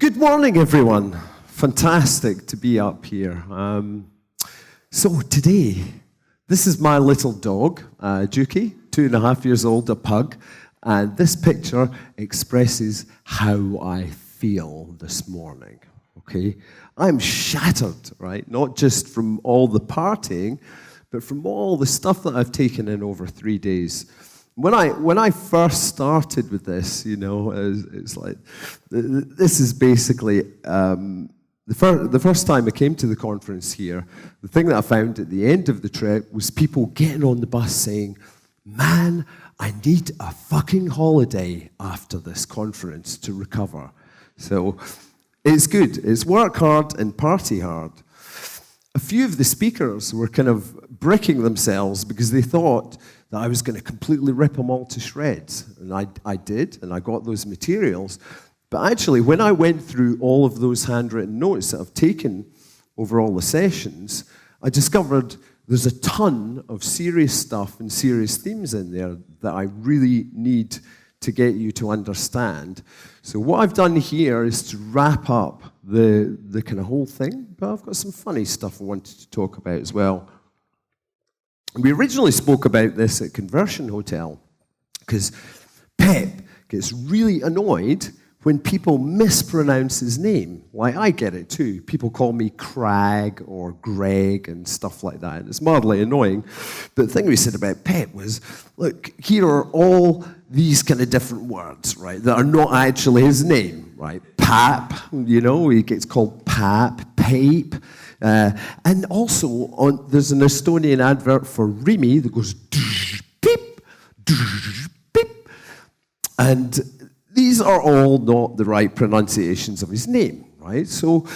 Good morning, everyone. Fantastic to be up here. So today, this is my little dog, Juki, 2.5 years old, a pug, and this picture expresses how I feel this morning, okay? I'm shattered, right? Not just from all the partying, but from all the stuff that I've taken in over 3 days. When I first started with this, you know, it's like, this is basically, the first time I came to the conference here, the thing that I found at the end of the trip was people getting on the bus saying, man, I need a fucking holiday after this conference to recover. So it's good. It's work hard and party hard. A few of the speakers were kind of bricking themselves because they thought that I was going to completely rip them all to shreds. And I did, and I got those materials. But actually, when I went through all of those handwritten notes that I've taken over all the sessions, I discovered there's a ton of serious stuff and serious themes in there that I really need to get you to understand. So what I've done here is to wrap up the kind of whole thing, but I've got some funny stuff I wanted to talk about as well. We originally spoke about this at Conversion Hotel because Pep gets really annoyed when people mispronounce his name. Like, I get it too. People call me Craig or Greg and stuff like that. And it's mildly annoying. But the thing we said about Pep was, look, here are all these kind of different words, right, that are not actually his name, right? Pap, you know, he gets called Pap, Pape. And also, there's an Estonian advert for Rimi that goes beep, beep. And these are all not the right pronunciations of his name, right? So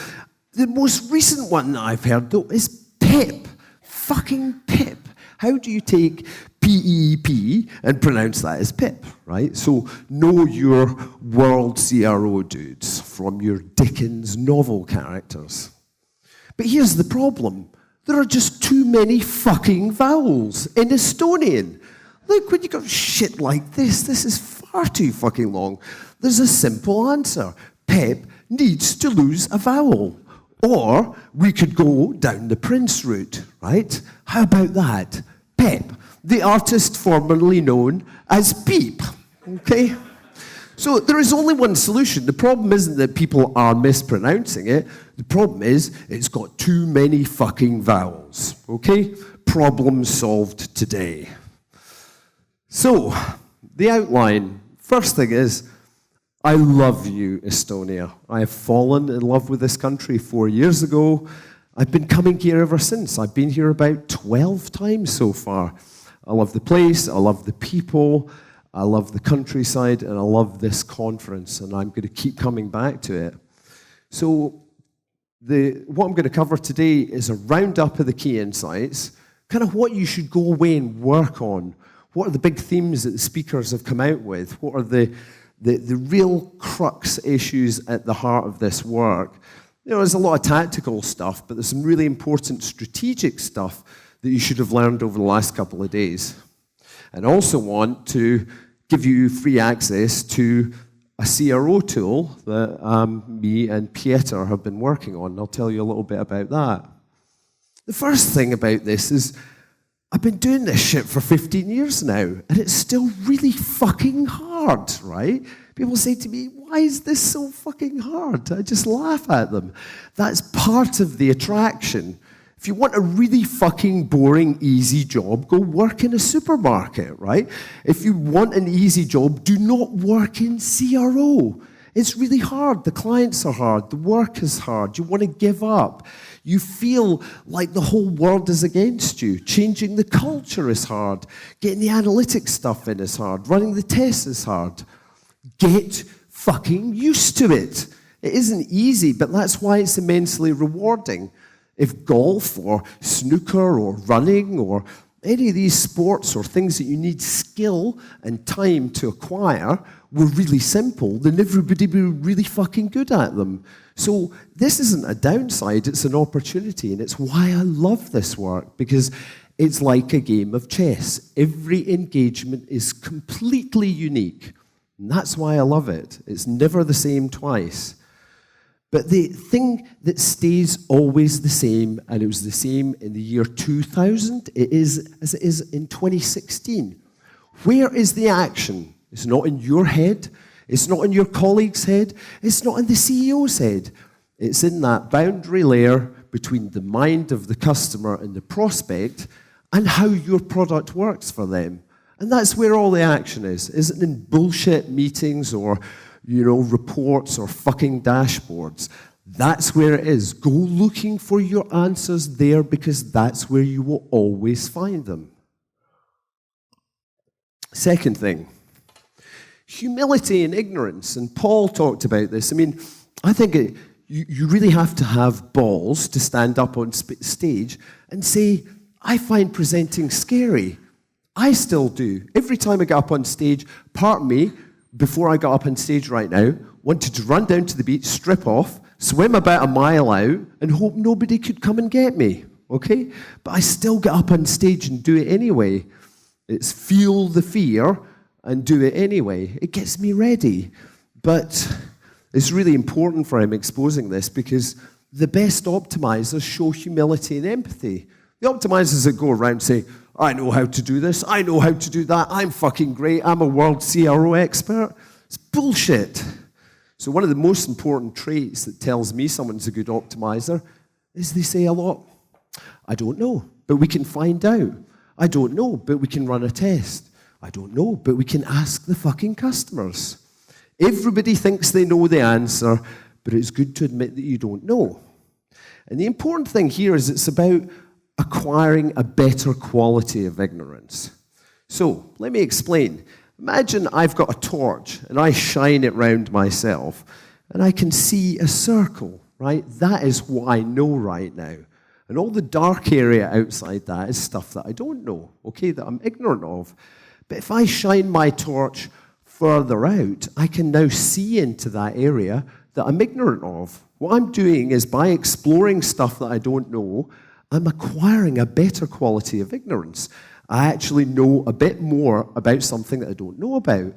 the most recent one that I've heard, though, is Pip. Fucking Pip. How do you take P-E-P and pronounce that as Pip, right? So know your world CRO dudes from your Dickens novel characters. But here's the problem. There are just too many fucking vowels in Estonian. Look, when you got shit like this is far too fucking long. There's a simple answer. Pep needs to lose a vowel. Or we could go down the Prince route, right? How about that? Pep, the artist formerly known as Peep, okay? So there is only one solution. The problem isn't that people are mispronouncing it. The problem is it's got too many fucking vowels, okay? Problem solved today. So, the outline. First thing is, I love you, Estonia. I have fallen in love with this country 4 years ago. I've been coming here ever since. I've been here about 12 times so far. I love the place, I love the people, I love the countryside, and I love this conference, and I'm going to keep coming back to it. So, what I'm going to cover today is a roundup of the key insights, kind of what you should go away and work on. What are the big themes that the speakers have come out with? What are the real crux issues at the heart of this work? You know, there's a lot of tactical stuff, but there's some really important strategic stuff that you should have learned over the last couple of days. And I also want to give you free access to a CRO tool that me and Pieter have been working on. I'll tell you a little bit about that. The first thing about this is I've been doing this shit for 15 years now, and it's still really fucking hard, right? People say to me, why is this so fucking hard? I just laugh at them. That's part of the attraction. If you want a really fucking boring, easy job, go work in a supermarket, right? If you want an easy job, do not work in CRO. It's really hard. The clients are hard. The work is hard. You want to give up. You feel like the whole world is against you. Changing the culture is hard. Getting the analytics stuff in is hard. Running the tests is hard. Get fucking used to it. It isn't easy, but that's why it's immensely rewarding. If golf or snooker or running or any of these sports or things that you need skill and time to acquire were really simple, then everybody would be really fucking good at them. So this isn't a downside, it's an opportunity, and it's why I love this work, because it's like a game of chess. Every engagement is completely unique, and that's why I love it. It's never the same twice. But the thing that stays always the same, and it was the same in the year 2000, it is as it is in 2016. Where is the action? It's not in your head. It's not in your colleague's head. It's not in the CEO's head. It's in that boundary layer between the mind of the customer and the prospect and how your product works for them. And that's where all the action is. Isn't in bullshit meetings or, reports or fucking dashboards. That's where it is. Go looking for your answers there because that's where you will always find them. Second thing, humility and ignorance. And Paul talked about this. I mean, I think you really have to have balls to stand up on stage and say, I find presenting scary. I still do. Every time I get up on stage, part of me, before I got up on stage right now, wanted to run down to the beach, strip off, swim about a mile out, and hope nobody could come and get me, okay? But I still get up on stage and do it anyway. It's feel the fear and do it anyway. It gets me ready. But it's really important for him exposing this because the best optimizers show humility and empathy. The optimizers that go around say, I know how to do this, I know how to do that, I'm fucking great, I'm a world CRO expert. It's bullshit. So one of the most important traits that tells me someone's a good optimizer is they say a lot. I don't know, but we can find out. I don't know, but we can run a test. I don't know, but we can ask the fucking customers. Everybody thinks they know the answer, but it's good to admit that you don't know. And the important thing here is it's about acquiring a better quality of ignorance. So, let me explain. Imagine I've got a torch and I shine it round myself and I can see a circle, right? That is what I know right now. And all the dark area outside that is stuff that I don't know, okay, that I'm ignorant of. But if I shine my torch further out, I can now see into that area that I'm ignorant of. What I'm doing is by exploring stuff that I don't know, I'm acquiring a better quality of ignorance. I actually know a bit more about something that I don't know about.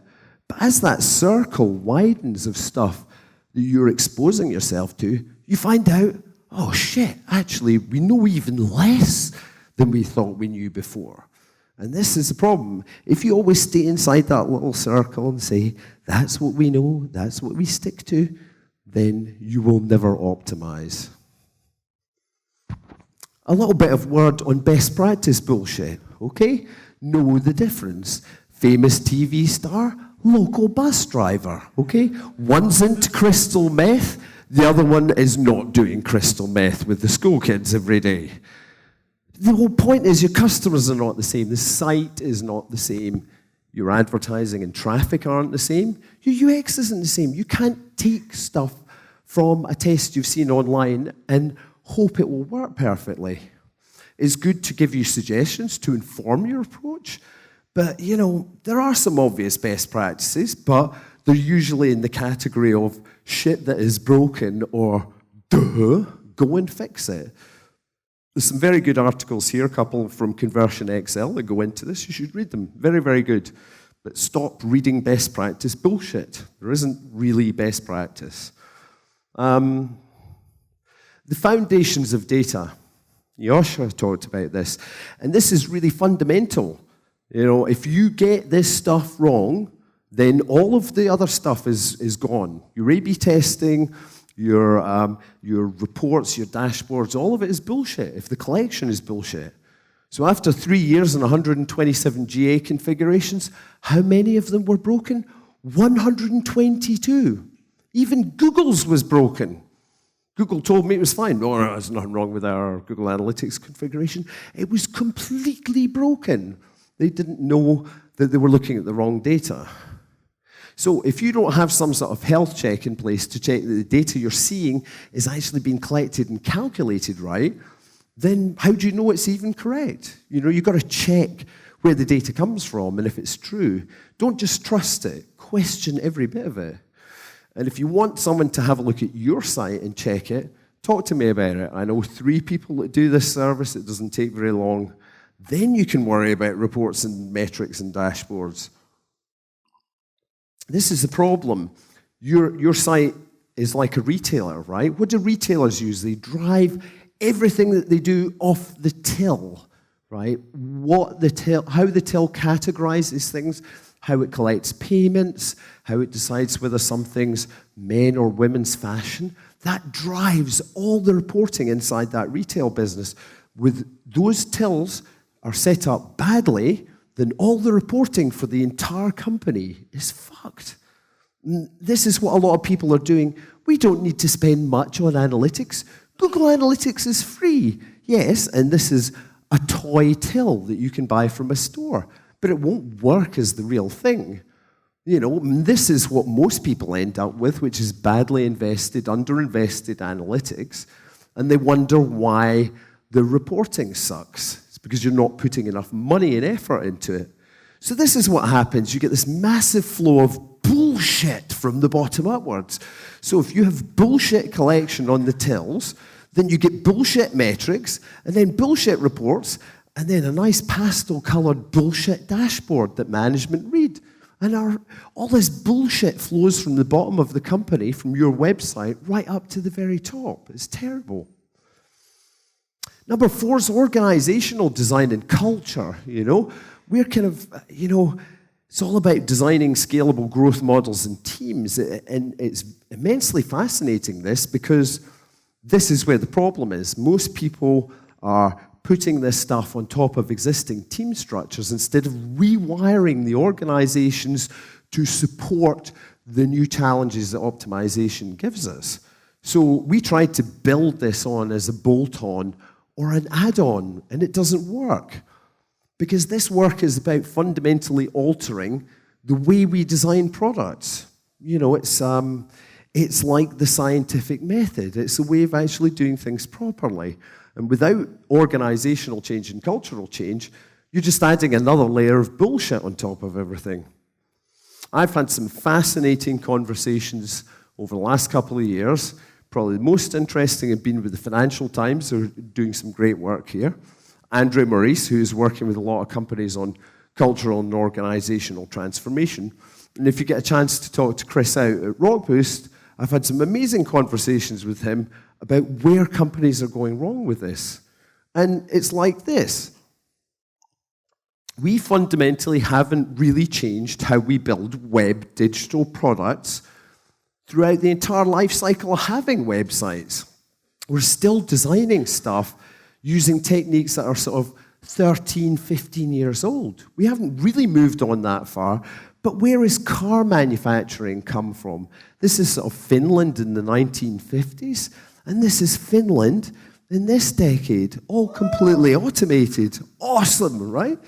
But as that circle widens of stuff that you're exposing yourself to, you find out, oh shit, actually, we know even less than we thought we knew before. And this is the problem. If you always stay inside that little circle and say, that's what we know, that's what we stick to, then you will never optimize. A little bit of word on best practice bullshit, okay? Know the difference. Famous TV star, local bus driver, okay? One's into crystal meth, the other one is not doing crystal meth with the school kids every day. The whole point is your customers are not the same, the site is not the same, your advertising and traffic aren't the same, your UX isn't the same. You can't take stuff from a test you've seen online and hope it will work perfectly. It's good to give you suggestions to inform your approach, but there are some obvious best practices, but they're usually in the category of shit that is broken or duh, go and fix it. There's some very good articles here, a couple from Conversion XL that go into this. You should read them. Very, very good. But stop reading best practice bullshit. There isn't really best practice. The foundations of data. Yosha talked about this. And this is really fundamental. If you get this stuff wrong, then all of the other stuff is gone. Your A/B testing, your reports, your dashboards, all of it is bullshit if the collection is bullshit. So after 3 years and 127 GA configurations, how many of them were broken? 122. Even Google's was broken. Google told me it was fine. No, there's nothing wrong with our Google Analytics configuration. It was completely broken. They didn't know that they were looking at the wrong data. So if you don't have some sort of health check in place to check that the data you're seeing is actually being collected and calculated right, then how do you know it's even correct? You've got to check where the data comes from and if it's true. Don't just trust it. Question every bit of it. And if you want someone to have a look at your site and check it, talk to me about it. I know 3 people that do this service. It doesn't take very long. Then you can worry about reports and metrics and dashboards. This is the problem. Your site is like a retailer, right? What do retailers use? They drive everything that they do off the till, right? How the till categorizes things, how it collects payments, how it decides whether something's men or women's fashion. That drives all the reporting inside that retail business. With those tills are set up badly, then all the reporting for the entire company is fucked. This is what a lot of people are doing. We don't need to spend much on analytics. Google Analytics is free. Yes, and this is a toy till that you can buy from a store, but it won't work as the real thing. You know, this is what most people end up with, which is badly invested, underinvested analytics, and they wonder why the reporting sucks. It's because you're not putting enough money and effort into it. So this is what happens. You get this massive flow of bullshit from the bottom upwards. So if you have bullshit collection on the tills, then you get bullshit metrics, and then bullshit reports, and then a nice pastel-colored bullshit dashboard that management read. And all this bullshit flows from the bottom of the company, from your website, right up to the very top. It's terrible. Number 4 is organizational design and culture. You know, we're kind of, it's all about designing scalable growth models and teams. And it's immensely fascinating, this, because this is where the problem is. Most people are putting this stuff on top of existing team structures instead of rewiring the organizations to support the new challenges that optimization gives us. So we tried to build this on as a bolt-on or an add-on, and it doesn't work. Because this work is about fundamentally altering the way we design products. You know, it's like the scientific method. It's a way of actually doing things properly. And without organizational change and cultural change, you're just adding another layer of bullshit on top of everything. I've had some fascinating conversations over the last couple of years. Probably the most interesting have been with the Financial Times, who are doing some great work here. Andrew Maurice, who's working with a lot of companies on cultural and organizational transformation. And if you get a chance to talk to Chris out at Rockboost, I've had some amazing conversations with him about where companies are going wrong with this. And it's like this. We fundamentally haven't really changed how we build web digital products throughout the entire life cycle of having websites. We're still designing stuff using techniques that are sort of 13, 15 years old. We haven't really moved on that far. But where has car manufacturing come from? This is sort of Finland in the 1950s, and this is Finland in this decade, all completely automated. Awesome, right?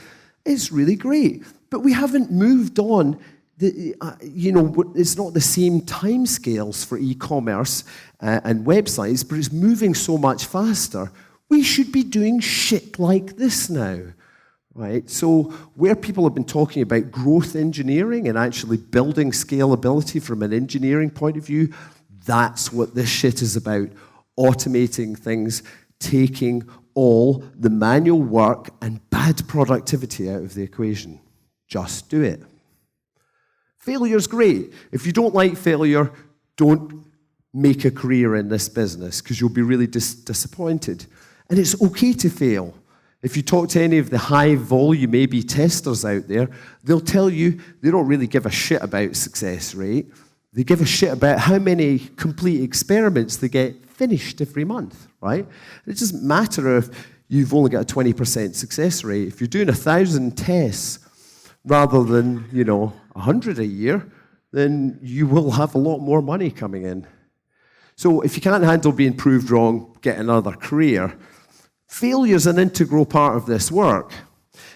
It's really great. But we haven't moved on. It's not the same timescales for e-commerce and websites, but it's moving so much faster. We should be doing shit like this now. Right? So where people have been talking about growth engineering and actually building scalability from an engineering point of view, that's what this shit is about. Automating things, taking all the manual work and bad productivity out of the equation. Just do it. Failure's great. If you don't like failure, don't make a career in this business because you'll be really disappointed. And it's okay to fail. If you talk to any of the high-volume A/B testers out there, they'll tell you they don't really give a shit about success rate. They give a shit about how many complete experiments they get finished every month, right? It doesn't matter if you've only got a 20% success rate. If you're doing 1,000 tests rather than, 100 a year, then you will have a lot more money coming in. So if you can't handle being proved wrong, get another career. Failure is an integral part of this work.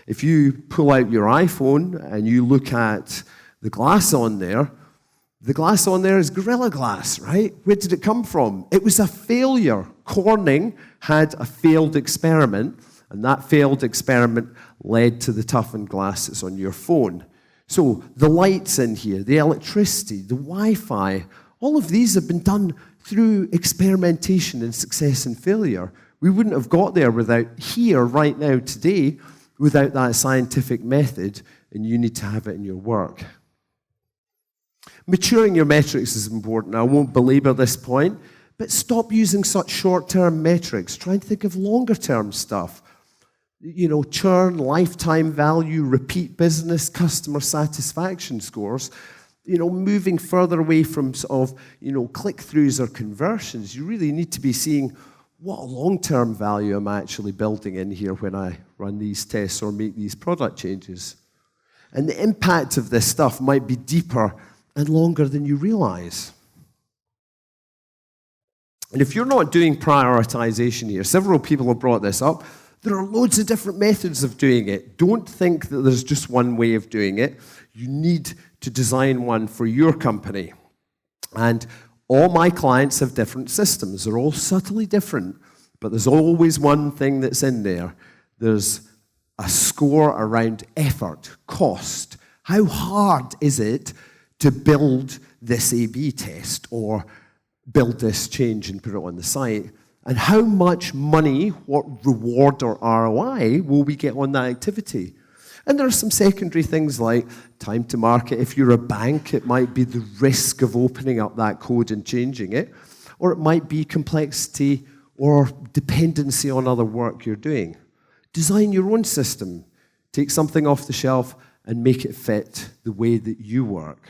If you pull out your iPhone and you look at the glass on there is Gorilla Glass, right? Where did it come from? It was a failure. Corning had a failed experiment, and that failed experiment led to the toughened glass that's on your phone. So the lights in here, the electricity, the Wi-Fi, all of these have been done through experimentation and success and failure. We wouldn't have got there right now, today, without that scientific method, and you need to have it in your work. Maturing your metrics is important. I won't belabor this point, but stop using such short-term metrics. Try and think of longer-term stuff. Churn, lifetime value, repeat business, customer satisfaction scores. Moving further away from sort of, click-throughs or conversions, you really need to be seeing what long-term value I'm actually building in here when I run these tests or make these product changes. And the impact of this stuff might be deeper and longer than you realize. And if you're not doing prioritization here, several people have brought this up, there are loads of different methods of doing it. Don't think that there's just one way of doing it. You need to design one for your company. And all my clients have different systems. They're all subtly different, but there's always one thing that's in there. There's a score around effort, cost. How hard is it to build this A/B test or build this change and put it on the site? And how much money, what reward or ROI will we get on that activity? And there are some secondary things like time to market. If you're a bank, it might be the risk of opening up that code and changing it, or it might be complexity or dependency on other work you're doing. Design your own system. Take something off the shelf and make it fit the way that you work.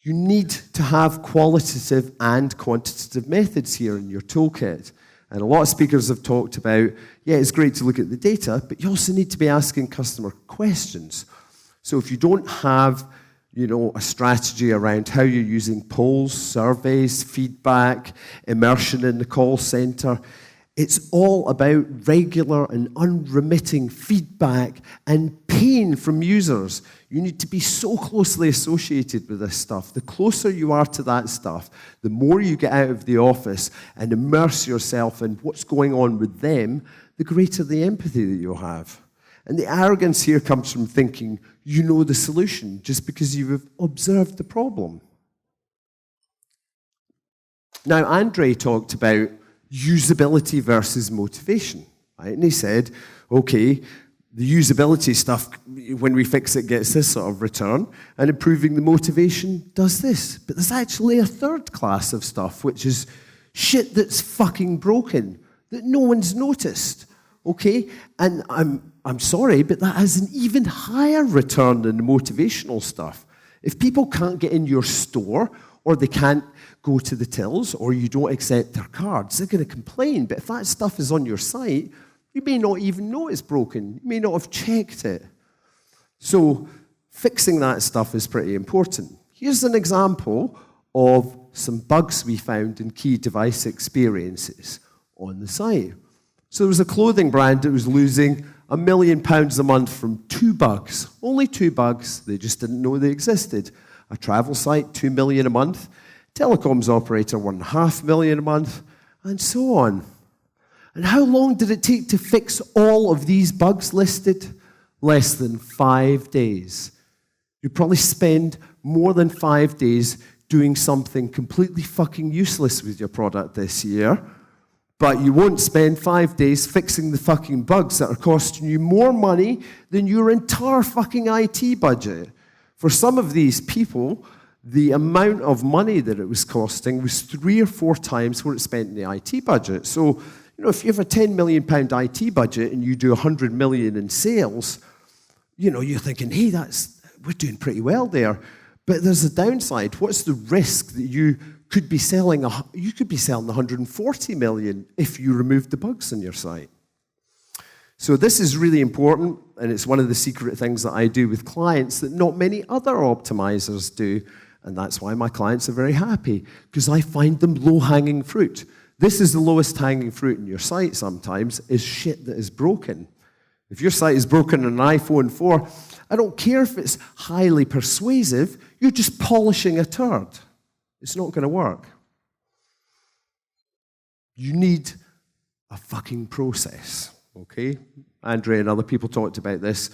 You need to have qualitative and quantitative methods here in your toolkit. And a lot of speakers have talked about, yeah, it's great to look at the data, but you also need to be asking customer questions. So if you don't have, a strategy around how you're using polls, surveys, feedback, immersion in the call center, it's all about regular and unremitting feedback and pain from users. You need to be so closely associated with this stuff. The closer you are to that stuff, the more you get out of the office and immerse yourself in what's going on with them, the greater the empathy that you'll have. And the arrogance here comes from thinking you know the solution just because you've observed the problem. Now, Andre talked about usability versus motivation, right? And he said, okay, the usability stuff, when we fix it, gets this sort of return, and improving the motivation does this. But there's actually a third class of stuff, which is shit that's fucking broken, that no one's noticed, okay? And I'm sorry, but that has an even higher return than the motivational stuff. If people can't get in your store, or they can't go to the tills, or you don't accept their cards, they're going to complain. But if that stuff is on your site, you may not even know it's broken. You may not have checked it. So fixing that stuff is pretty important. Here's an example of some bugs we found in key device experiences on the site. So there was a clothing brand that was losing £1 million a month from 2 bugs. Only 2 bugs. They just didn't know they existed. A travel site, $2 million a month. Telecoms operator, $1.5 million a month, and so on. And how long did it take to fix all of these bugs listed? Less than 5 days. You probably spend more than 5 days doing something completely fucking useless with your product this year, but you won't spend 5 days fixing the fucking bugs that are costing you more money than your entire fucking IT budget. For some of these people, the amount of money that it was costing was 3 or 4 times what it spent in the IT budget. So, if you have a £10 million IT budget and you do 100 million in sales, you're thinking, hey, we're doing pretty well there. But there's a downside. What's the risk that you could be selling 140 million if you removed the bugs on your site? So this is really important, and it's one of the secret things that I do with clients that not many other optimizers do, and that's why my clients are very happy, because I find them low-hanging fruit. This is the lowest hanging fruit in your site sometimes, is shit that is broken. If your site is broken on an iPhone 4, I don't care if it's highly persuasive, you're just polishing a turd. It's not going to work. You need a fucking process. Okay, Andre and other people talked about this.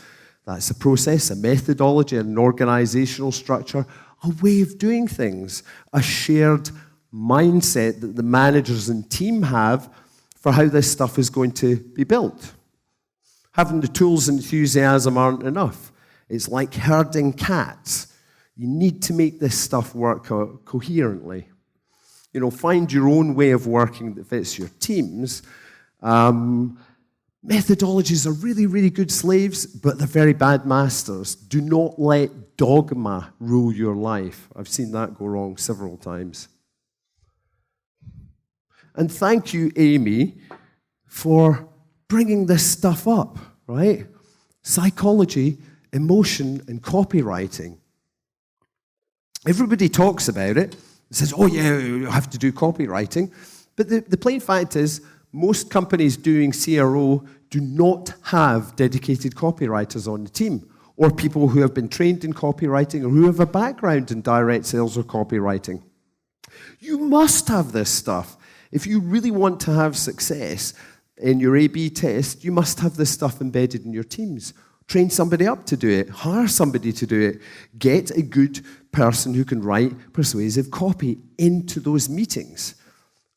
That's a process, a methodology, an organizational structure, a way of doing things, a shared mindset that the managers and team have for how this stuff is going to be built. Having the tools and enthusiasm aren't enough. It's like herding cats. You need to make this stuff work coherently. You know, find your own way of working that fits your teams. Methodologies are really, really good slaves, but they're very bad masters. Do not let dogma rule your life. I've seen that go wrong several times. And thank you, Amy, for bringing this stuff up, right? Psychology, emotion, and copywriting. Everybody talks about it. Says, oh yeah, you have to do copywriting. But the plain fact is, most companies doing CRO do not have dedicated copywriters on the team, or people who have been trained in copywriting, or who have a background in direct sales or copywriting. You must have this stuff. If you really want to have success in your A/B test, you must have this stuff embedded in your teams. Train somebody up to do it. Hire somebody to do it. Get a good person who can write persuasive copy into those meetings.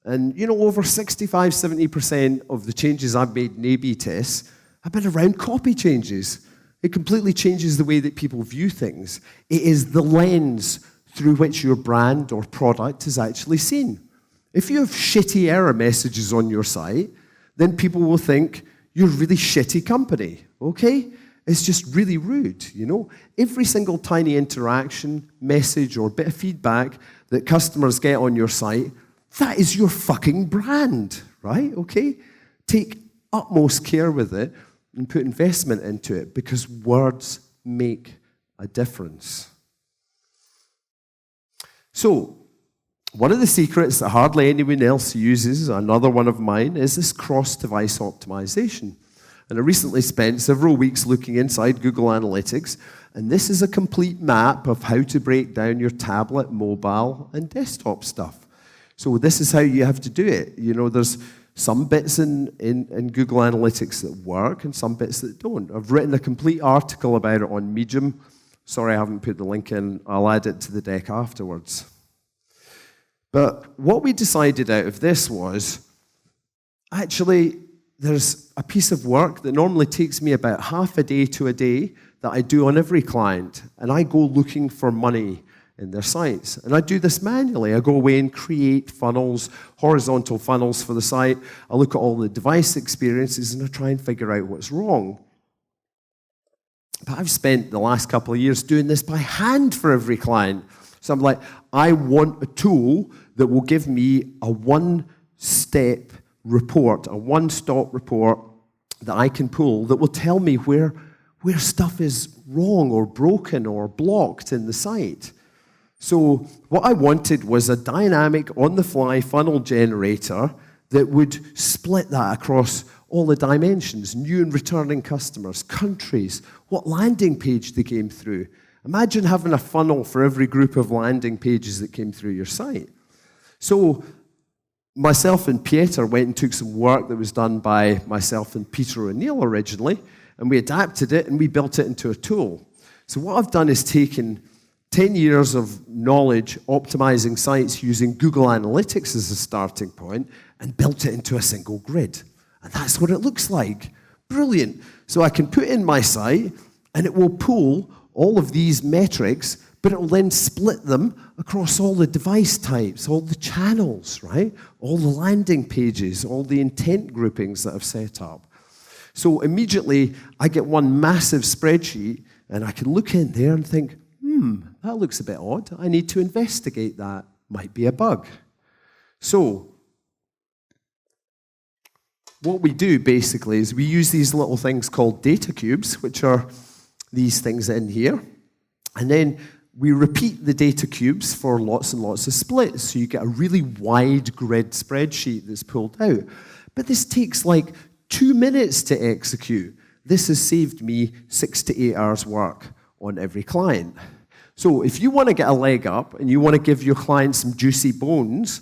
And, you know, over 65, 70% of the changes I've made in A/B tests have been around copy changes. It completely changes the way that people view things. It is the lens through which your brand or product is actually seen. If you have shitty error messages on your site, then people will think you're a really shitty company, okay? It's just really rude, you know? Every single tiny interaction, message, or bit of feedback that customers get on your site, that is your fucking brand, right? Okay? Take utmost care with it and put investment into it, because words make a difference. So, one of the secrets that hardly anyone else uses, another one of mine, is this cross-device optimization. And I recently spent several weeks looking inside Google Analytics, and this is a complete map of how to break down your tablet, mobile, and desktop stuff. So this is how you have to do it. You know, there's some bits in Google Analytics that work and some bits that don't. I've written a complete article about it on Medium. Sorry I haven't put the link in. I'll add it to the deck afterwards. But what we decided out of this was, actually, there's a piece of work that normally takes me about half a day to a day that I do on every client, and I go looking for money in their sites. And I do this manually. I go away and create funnels, horizontal funnels for the site. I look at all the device experiences, and I try and figure out what's wrong. But I've spent the last couple of years doing this by hand for every client. So I'm like, I want a tool that will give me a one-step report, a one-stop report that I can pull that will tell me where stuff is wrong or broken or blocked in the site. So what I wanted was a dynamic, on-the-fly funnel generator that would split that across all the dimensions, new and returning customers, countries, what landing page they came through. Imagine having a funnel for every group of landing pages that came through your site. So myself and Pieter went and took some work that was done by myself and Peter O'Neill originally, and we adapted it and we built it into a tool. So what I've done is taken 10 years of knowledge optimizing sites using Google Analytics as a starting point and built it into a single grid. And that's what it looks like. Brilliant. So I can put in my site and it will pull all of these metrics, but it will then split them across all the device types, all the channels, right? All the landing pages, all the intent groupings that I've set up. So immediately, I get one massive spreadsheet, and I can look in there and think, that looks a bit odd. I need to investigate that. Might be a bug. So what we do, basically, is we use these little things called data cubes, which are these things in here, and then we repeat the data cubes for lots and lots of splits, so you get a really wide grid spreadsheet that's pulled out. But this takes like 2 minutes to execute. This has saved me 6 to 8 hours work on every client. So if you want to get a leg up and you want to give your clients some juicy bones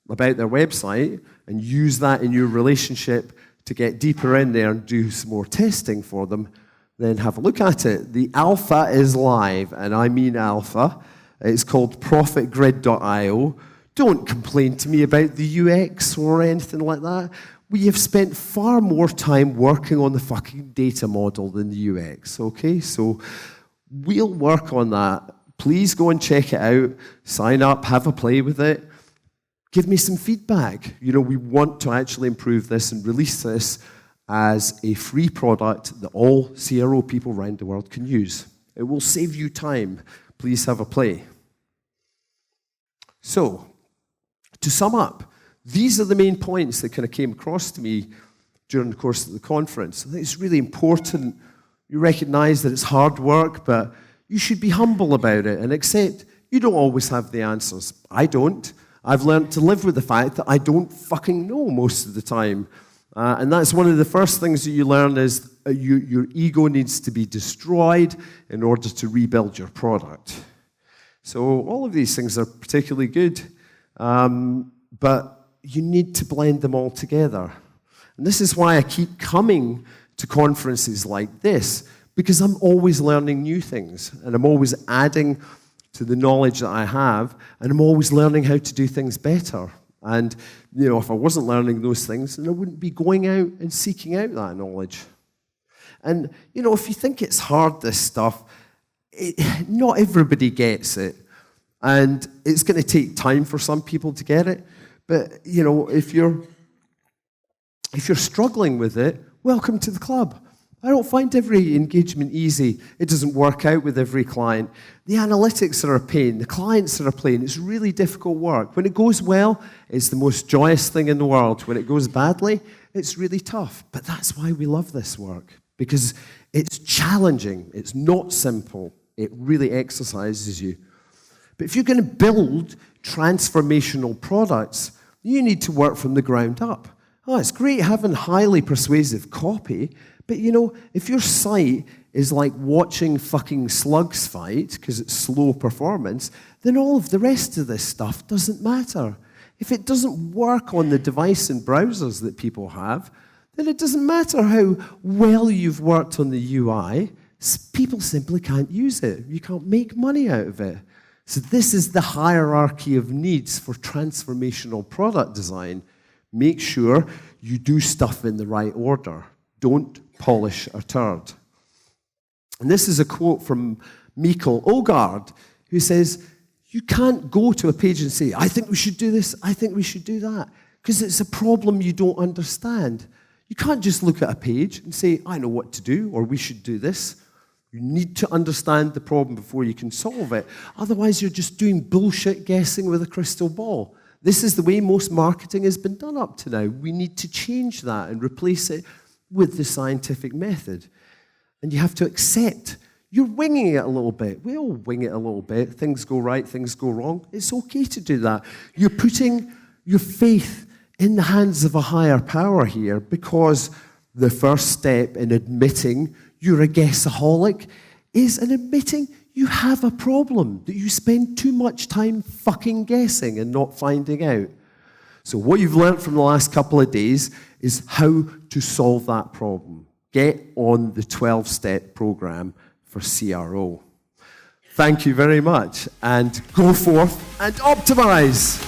about their website and use that in your relationship to get deeper in there and do some more testing for them, then have a look at it. The alpha is live, and I mean alpha. It's called profitgrid.io. Don't complain to me about the UX or anything like that. We have spent far more time working on the fucking data model than the UX, okay? So we'll work on that Please go and check it out. Sign up, have a play with it. Give me some feedback. We want to actually improve this and release this as a free product that all CRO people around the world can use. It will save you time. Please have a play. So, to sum up, these are the main points that kind of came across to me during the course of the conference. I think it's really important you recognize that it's hard work, but you should be humble about it and accept you don't always have the answers. I don't. I've learned to live with the fact that I don't fucking know most of the time. And that's one of the first things that you learn is your ego needs to be destroyed in order to rebuild your product. So all of these things are particularly good, but you need to blend them all together. And this is why I keep coming to conferences like this, because I'm always learning new things, and I'm always adding to the knowledge that I have, and I'm always learning how to do things better. And, if I wasn't learning those things, then I wouldn't be going out and seeking out that knowledge. And, if you think it's hard, this stuff, not everybody gets it. And it's going to take time for some people to get it. But, if you're struggling with it, welcome to the club. I don't find every engagement easy. It doesn't work out with every client. The analytics are a pain. The clients are a pain. It's really difficult work. When it goes well, it's the most joyous thing in the world. When it goes badly, it's really tough. But that's why we love this work, because it's challenging. It's not simple. It really exercises you. But if you're going to build transformational products, you need to work from the ground up. Oh, it's great having highly persuasive copy, but if your site is like watching fucking slugs fight because it's slow performance, then all of the rest of this stuff doesn't matter. If it doesn't work on the device and browsers that people have, then it doesn't matter how well you've worked on the UI. People simply can't use it. You can't make money out of it. So this is the hierarchy of needs for transformational product design. Make sure you do stuff in the right order. Don't polish a turd. And this is a quote from Mikael Ogard, who says, you can't go to a page and say, I think we should do this, I think we should do that, because it's a problem you don't understand. You can't just look at a page and say, I know what to do, or we should do this. You need to understand the problem before you can solve it. Otherwise, you're just doing bullshit guessing with a crystal ball. This is the way most marketing has been done up to now. We need to change that and replace it with the scientific method. And you have to accept you're winging it a little bit. We all wing it a little bit. Things go right, things go wrong. It's okay to do that. You're putting your faith in the hands of a higher power here, because the first step in admitting you're a guessaholic is in admitting you have a problem, that you spend too much time fucking guessing and not finding out. So what you've learned from the last couple of days is how to solve that problem. Get on the 12-step program for CRO. Thank you very much, and go forth and optimize.